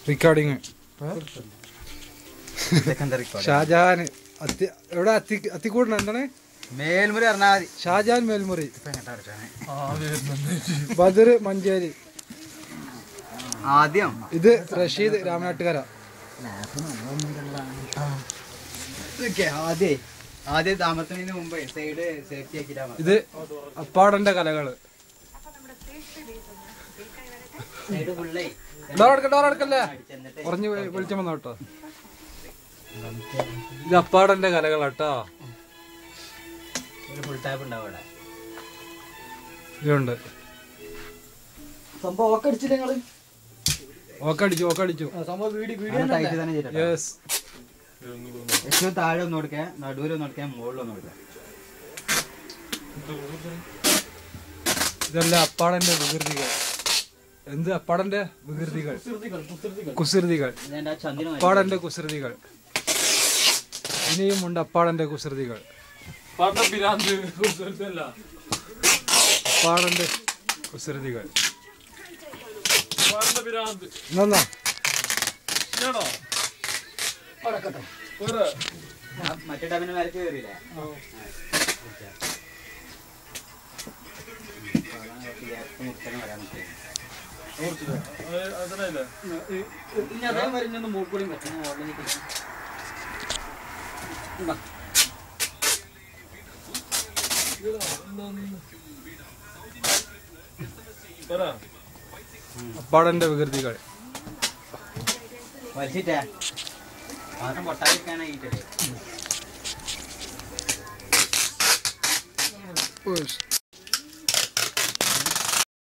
Recording. Shah Jahan എവിടെ അത്തിക്കൂടണ എന്താണ് മേൽമുറി പറഞ്ഞാൽ മതി. ഷാജഹാൻ മേൽമുറി. ബദർ മഞ്ചേരി. ആദ്യം ഇത് റഷീദ് രാമനാട്ടുകര. ആദ്യം താമസത്തിന് മുമ്പ് സൈഡ് സേഫ്റ്റി ആക്കിട്ടാ. ഇത് അപ്പാടന്റെ കലകള്. ഡോറടക്കല്ലേ കുറഞ്ഞ് വിളിച്ചു വന്നോ കേട്ടോ. ഇത് അപ്പാടന്റെ കലകളാട്ടോ. ഫുൾ ടാപ്പ് ഉണ്ടാവും ഇവിടെ. ഇതുണ്ട്. സംഭവം ഓക്കടിച്ചില്ല നിങ്ങള്? ഓക്കടിച്ചു. ഏറ്റവും താഴെ ഒന്ന് കൊടുക്കാൻ, നടുവിലൊന്ന് കൊടുക്കാൻ, മുകളിലൊന്ന് കൊടുക്കാൻ. ഇതല്ല അപ്പാടന്റെ വികൃതികൾ. എന്ത് അപ്പാടന്റെ വികൃതികൾ? കുസൃതികൾ. അപ്പാടന്റെ കുസൃതികൾ. ഇനിയും ഉണ്ട് അപ്പാടന്റെ കുസൃതികൾ. അപ്പാടന്റെ കുസൃതികൾ. മറ്റേ ഡബിന് മേലേക്ക് കയറിയില്ലേ? അപ്പാടന്റെ വികൃതികൾ. വലിച്ചിട്ടേ മാത്രം പൊട്ടാതിരിക്കാനായിട്ടേ.